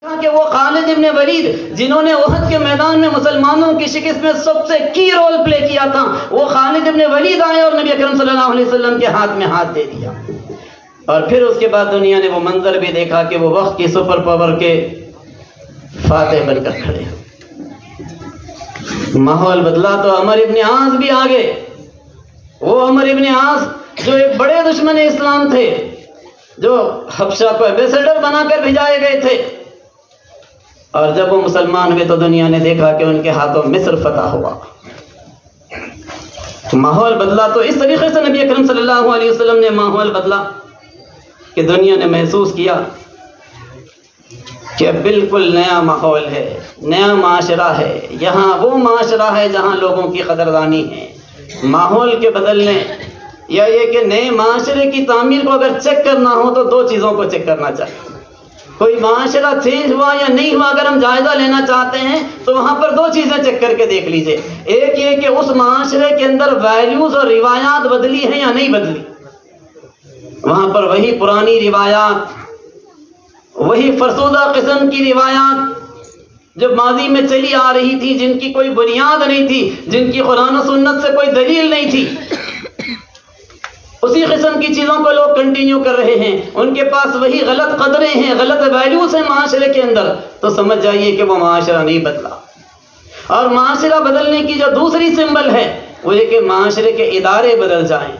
کہ وہ خالد ابن ولید جنہوں نے احد کے میدان میں مسلمانوں کی شکست میں سب سے کی رول پلے کیا تھا، وہ خالد ابن ولید آئے اور نبی اکرم صلی اللہ علیہ وسلم کے ہاتھ میں ہاتھ دے دیا. اور پھر اس کے بعد دنیا نے وہ منظر بھی دیکھا کہ وہ وقت کی سپر پاور کے فاتح بن کر کھڑے. ماحول بدلا تو عمر ابن عاص بھی آگے. وہ عمر ابن عاص جو ایک بڑے دشمن اسلام تھے، جو حبشہ کو ایمبیسڈر بنا کر بھیجائے گئے تھے، اور جب وہ مسلمان ہوئے تو دنیا نے دیکھا کہ ان کے ہاتھوں مصر فتح ہوا. ماحول بدلا تو اس طریقے سے نبی اکرم صلی اللہ علیہ وسلم نے ماحول بدلا کہ دنیا نے محسوس کیا کہ بالکل نیا ماحول ہے، نیا معاشرہ ہے. یہاں وہ معاشرہ ہے جہاں لوگوں کی قدردانی ہے. ماحول کے بدلنے یا یہ کہ نئے معاشرے کی تعمیر کو اگر چیک کرنا ہو تو دو چیزوں کو چیک کرنا چاہیے. کوئی معاشرہ چینج ہوا یا نہیں ہوا اگر ہم جائزہ لینا چاہتے ہیں تو وہاں پر دو چیزیں چیک کر کے دیکھ لیجئے. ایک یہ کہ اس معاشرے کے اندر ویلیوز اور روایات بدلی ہیں یا نہیں بدلی. وہاں پر وہی پرانی روایات، وہی فرسودہ قسم کی روایات جو ماضی میں چلی آ رہی تھی، جن کی کوئی بنیاد نہیں تھی، جن کی قرآن و سنت سے کوئی دلیل نہیں تھی، اسی قسم کی چیزوں کو لوگ کنٹینیو کر رہے ہیں. ان کے پاس وہی غلط قدریں ہیں، غلط ویلیوز ہیں معاشرے کے اندر، تو سمجھ جائیے کہ وہ معاشرہ نہیں بدلا. اور معاشرہ بدلنے کی جو دوسری سمبل ہے وہ یہ کہ معاشرے کے ادارے بدل جائیں.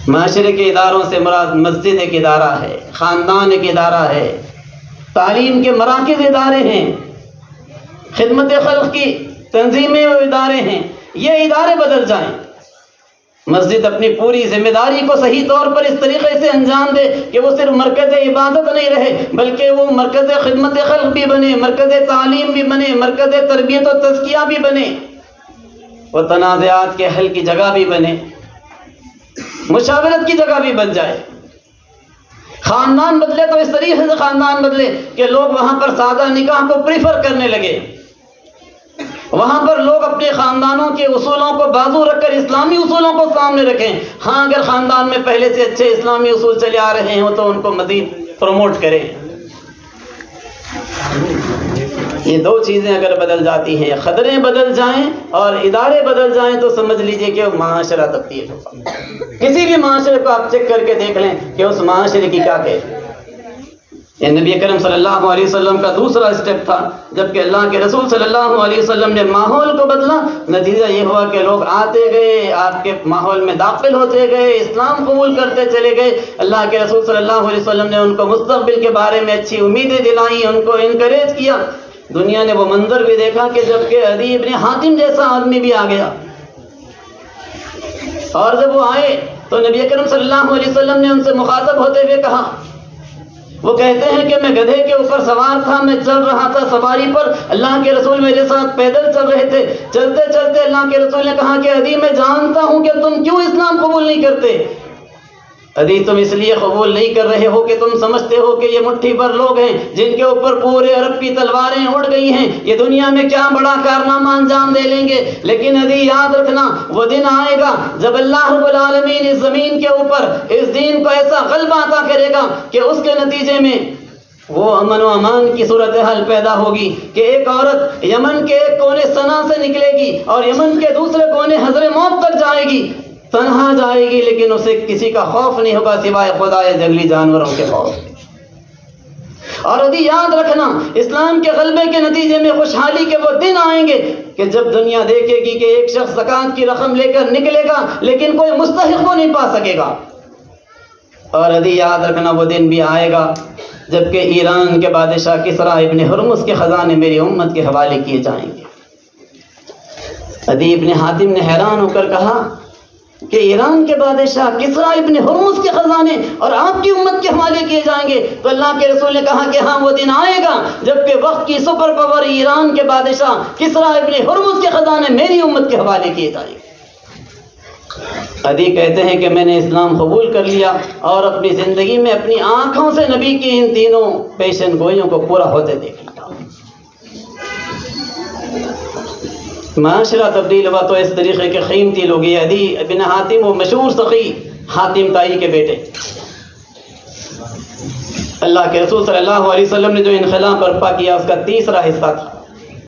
معاشرے کے اداروں سے مراد مسجد ایک ادارہ ہے، خاندان ایک ادارہ ہے، تعلیم کے مراکز ادارے ہیں، خدمت خلق کی تنظیمیں و ادارے ہیں. یہ ادارے بدل جائیں. مسجد اپنی پوری ذمہ داری کو صحیح طور پر اس طریقے سے انجام دے کہ وہ صرف مرکز عبادت نہیں رہے، بلکہ وہ مرکز خدمت خلق بھی بنے، مرکز تعلیم بھی بنے، مرکز تربیت و تزکیہ بھی بنے، وہ تنازعات کے حل کی جگہ بھی بنے، مشاورت کی جگہ بھی بن جائے. خاندان بدلے تو اس طریقے سے خاندان بدلے کہ لوگ وہاں پر سادہ نکاح کو پریفر کرنے لگے. وہاں پر لوگ اپنے خاندانوں کے اصولوں کو بازو رکھ کر اسلامی اصولوں کو سامنے رکھیں. ہاں اگر خاندان میں پہلے سے اچھے اسلامی اصول چلے آ رہے ہوں تو ان کو مزید پروموٹ کریں. یہ دو چیزیں اگر بدل جاتی ہیں، قدریں بدل جائیں اور ادارے بدل جائیں، تو سمجھ لیجئے کہ وہ معاشرہ تبدیل ہوگا. کسی بھی معاشرے کو آپ چیک کر کے دیکھ لیں کہ اس معاشرے کی کیا کیفیت. یہ نبی کرم صلی اللہ علیہ وسلم کا دوسرا اسٹیپ تھا. جبکہ اللہ کے رسول صلی اللہ علیہ وسلم نے ماحول کو بدلا، نتیجہ یہ ہوا کہ لوگ آتے گئے، آپ کے ماحول میں داخل ہوتے گئے، اسلام قبول کرتے چلے گئے. اللہ کے رسول صلی اللہ علیہ وسلم نے ان کو مستقبل کے بارے میں اچھی امیدیں دلائیں، ان کو انکریج کیا. دنیا نے وہ منظر بھی دیکھا کہ جب کہ عدی ابن حاتم جیسا آدمی بھی آ گیا، اور جب وہ آئے تو نبی اکرم صلی اللہ علیہ وسلم نے ان سے مخاطب ہوتے ہوئے کہا، وہ کہتے ہیں کہ میں گدھے کے اوپر سوار تھا، میں چل رہا تھا سواری پر، اللہ کے رسول میرے ساتھ پیدل چل رہے تھے. چلتے چلتے اللہ کے رسول نے کہا کہ عدی میں جانتا ہوں کہ تم کیوں اسلام قبول نہیں کرتے. عدی تم اس لیے قبول نہیں کر رہے ہو کہ تم سمجھتے ہو کہ یہ مٹھی بھر لوگ ہیں جن کے اوپر پورے عرب کی تلواریں اڑ گئی ہیں، یہ دنیا میں کیا بڑا کارنامہ انجام دے لیں گے. لیکن عدی یاد رکھنا، وہ دن آئے گا جب اللہ رب العالمین اس زمین کے اوپر اس دین کو ایسا غلبہ عطا کرے گا کہ اس کے نتیجے میں وہ امن و امان کی صورتحال پیدا ہوگی کہ ایک عورت یمن کے ایک کونے صنعا سے نکلے گی اور یمن کے دوسرے کونے حضر موت تک جائے گی، تنہا جائے گی، لیکن اسے کسی کا خوف نہیں ہوگا سوائے خدا یا جنگلی جانوروں کے خوف. اور ابھی یاد رکھنا، اسلام کے غلبے کے نتیجے میں خوشحالی کے وہ دن آئیں گے کہ جب دنیا دیکھے گی کہ ایک شخص زکوٰۃ کی رقم لے کر نکلے گا لیکن کوئی مستحق کو نہیں پا سکے گا. اور ابھی یاد رکھنا، وہ دن بھی آئے گا جبکہ ایران کے بادشاہ کسریٰ ابن ہرمز کے خزانے میری امت کے حوالے کیے جائیں گے. عدی ابن حاتم نے حیران ہو کر کہا کہ ایران کے بادشاہ کسریٰ ابن ہرمز کے خزانے اور آپ کی امت کے حوالے کیے جائیں گے. تو اللہ کے رسول نے کہا کہ ہاں وہ دن آئے گا جبکہ وقت کی سپر پاور ایران کے بادشاہ کسریٰ ابن ہرمز کے خزانے میری امت کے حوالے کیے جائیں گے. عدی کہتے ہیں کہ میں نے اسلام قبول کر لیا اور اپنی زندگی میں اپنی آنکھوں سے نبی کی ان تینوں پیشن گوئیوں کو پورا ہوتے دیکھ لیا. معاشرہ تبدیل ہوا تو اس طریقے کے قیمتی لوگ، یہ عدی ابن حاتم وہ مشہور سخی حاتم تائی کے بیٹے، اللہ کے رسول صلی اللہ علیہ وسلم نے جو انخلا برپا کیا اس کا تیسرا حصہ تھا